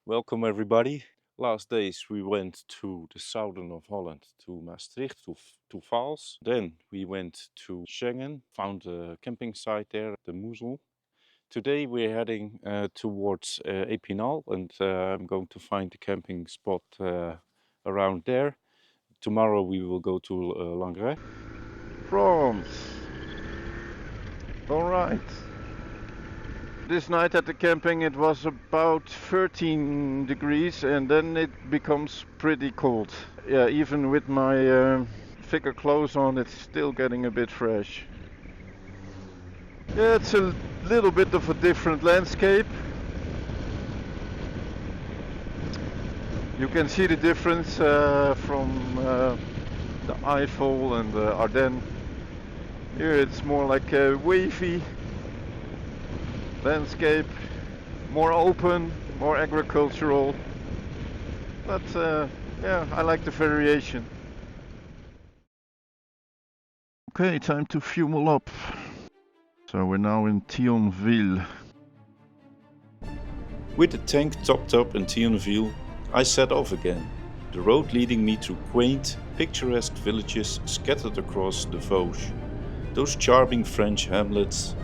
Welcome everybody. Last days we went to the southern of Holland, to Maastricht, to Vaals. Then we went to Schengen, found a camping site there, the Moezel. Today we're heading towards Epinal and I'm going to find a camping spot around there. Tomorrow we will go to Langrès. France. All right. This night at the camping it was about 13 degrees and then it becomes pretty cold. Yeah, even with my thicker clothes on it's still getting a bit fresh. Yeah, it's a little bit of a different landscape. You can see the difference from the Eifel and the Ardennes. Here it's more like a wavy landscape, more open, more agricultural, but yeah, I like the variation. Okay, time to fuel up. So we're now in Thionville. With the tank topped up in Thionville, I set off again, the road leading me to quaint, picturesque villages scattered across the Vosges. Those charming French hamlets,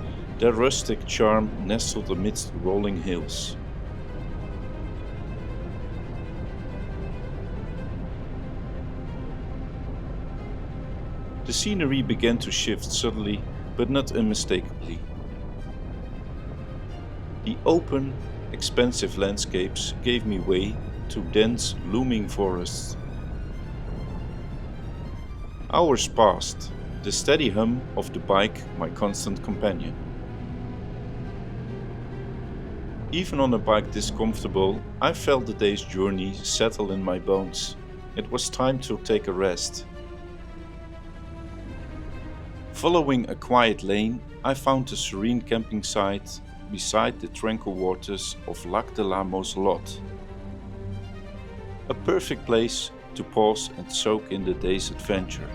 their rustic charm nestled amidst rolling hills. The scenery began to shift subtly, but not unmistakably. The open, expansive landscapes gave me way to dense, looming forests. Hours passed, the steady hum of the bike my constant companion. Even on a bike this comfortable, I felt the day's journey settle in my bones. It was time to take a rest. Following a quiet lane, I found a serene camping site beside the tranquil waters of Lac de la Moselotte. A perfect place to pause and soak in the day's adventure.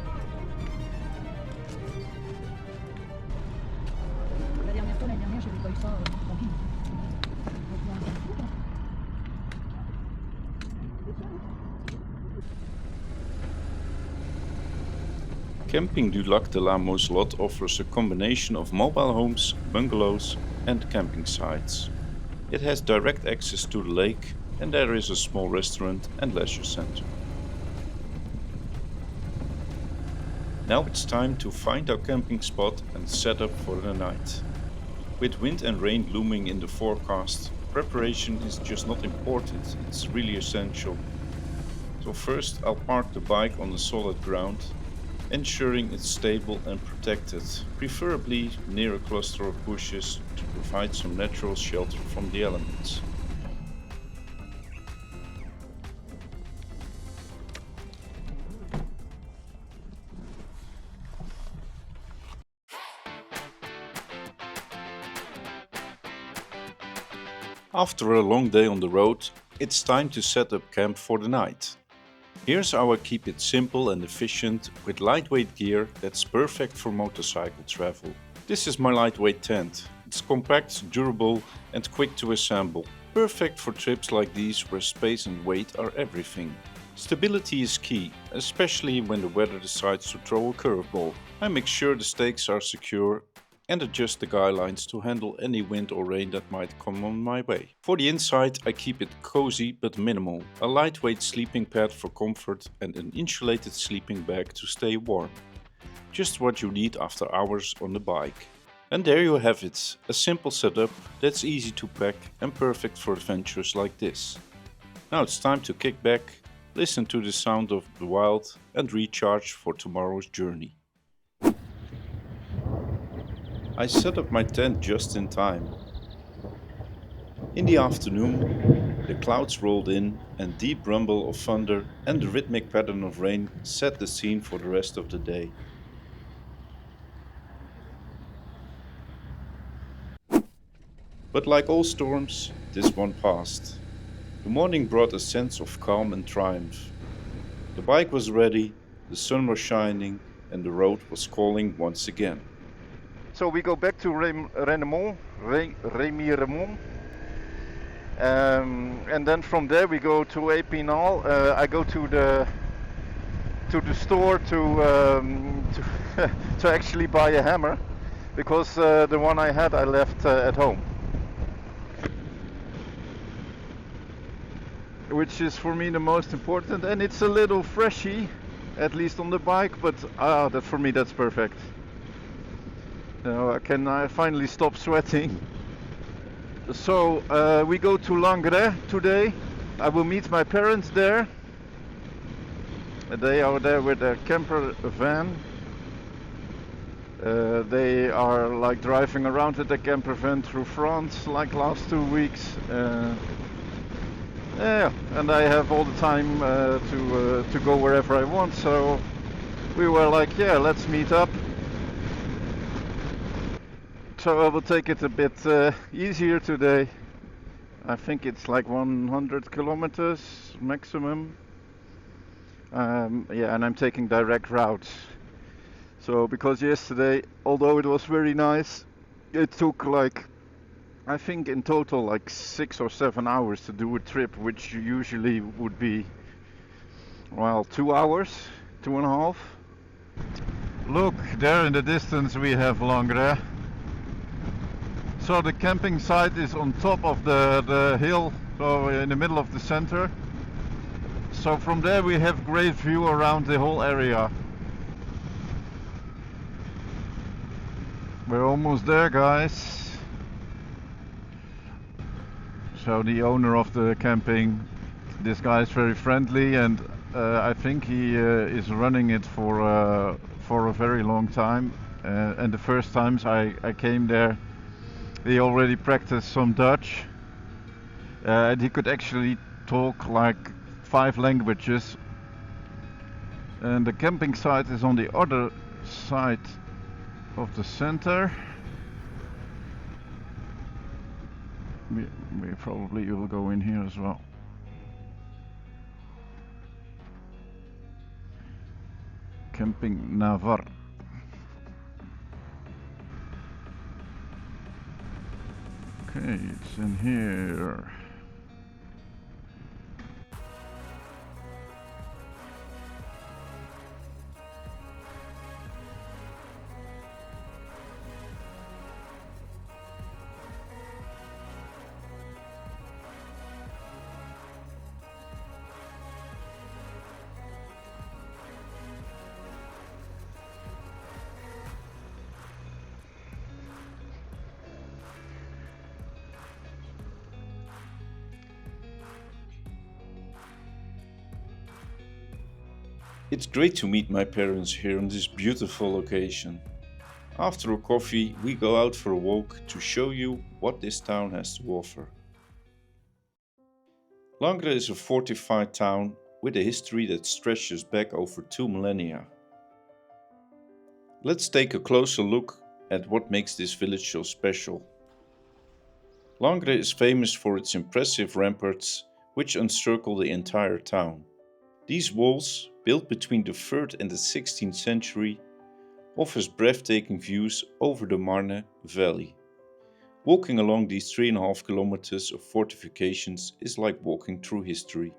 Camping du Lac de la Moselotte offers a combination of mobile homes, bungalows and camping sites. It has direct access to the lake and there is a small restaurant and leisure center. Now it's time to find our camping spot and set up for the night. With wind and rain looming in the forecast, preparation is just not important, it's really essential. So first I'll park the bike on the solid ground, ensuring it's stable and protected, preferably near a cluster of bushes to provide some natural shelter from the elements. After a long day on the road, it's time to set up camp for the night. Here's how I keep it simple and efficient with lightweight gear that's perfect for motorcycle travel. This is my lightweight tent. It's compact, durable and quick to assemble. Perfect for trips like these where space and weight are everything. Stability is key, especially when the weather decides to throw a curveball. I make sure the stakes are secure and adjust the guy lines to handle any wind or rain that might come on my way. For the inside I keep it cozy but minimal, a lightweight sleeping pad for comfort and an insulated sleeping bag to stay warm. Just what you need after hours on the bike. And there you have it, a simple setup that's easy to pack and perfect for adventures like this. Now it's time to kick back, listen to the sound of the wild and recharge for tomorrow's journey. I set up my tent just in time. In the afternoon, the clouds rolled in and deep rumble of thunder and the rhythmic pattern of rain set the scene for the rest of the day. But like all storms, this one passed. The morning brought a sense of calm and triumph. The bike was ready, the sun was shining and the road was calling once again. So we go back to Remiremont. And then from there we go to Epinal. I go to the store to to actually buy a hammer, because the one I had I left at home, which is for me the most important. And it's a little freshy, at least on the bike, but that for me that's perfect. I can finally stop sweating. So we go to Langres today. I will meet my parents there. They are there with a camper van. They are like driving around with the camper van through France like last 2 weeks. Yeah, and I have all the time to go wherever I want. So we were like, yeah, let's meet up. So I will take it a bit easier today. I think it's like 100 kilometers maximum. Yeah, and I'm taking direct routes. So because yesterday, although it was very nice, it took like, I think in total like 6 or 7 hours to do a trip, which usually would be, well, 2 hours, 2.5. Look, there in the distance we have Langres. So the camping site is on top of the hill, so in the middle of the center. So from there we have great view around the whole area. We're almost there, guys. So the owner of the camping, this guy is very friendly, and I think he is running it for a very long time. And the first times I came there, he already practiced some Dutch, and he could actually talk like 5 languages. And the camping site is on the other side of the center. We probably will go in here as well. Camping Navarre. Okay, it's in here. It's great to meet my parents here on this beautiful location. After a coffee, we go out for a walk to show you what this town has to offer. Langres is a fortified town with a history that stretches back over 2 millennia. Let's take a closer look at what makes this village so special. Langres is famous for its impressive ramparts, which encircle the entire town. These walls, built between the 3rd and the 16th century, offers breathtaking views over the Marne Valley. Walking along these 3.5 kilometers of fortifications is like walking through history.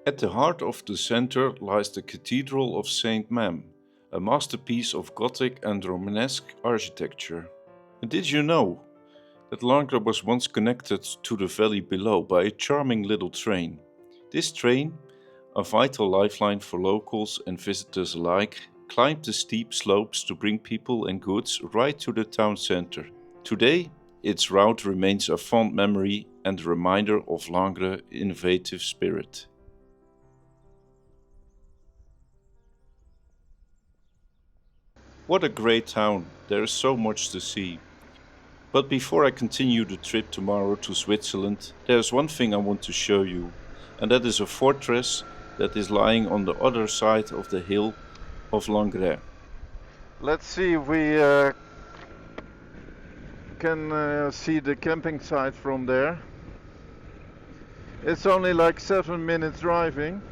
At the heart of the center lies the Cathedral of Saint Mam, a masterpiece of Gothic and Romanesque architecture. And did you know that Langres was once connected to the valley below by a charming little train? This train, a vital lifeline for locals and visitors alike, climbed the steep slopes to bring people and goods right to the town center. Today, its route remains a fond memory and a reminder of Langres' innovative spirit. What a great town, there is so much to see. But before I continue the trip tomorrow to Switzerland, there is one thing I want to show you, and that is a fortress that is lying on the other side of the hill of Langres. Let's see if we can see the camping site from there. It's only like 7 minutes driving.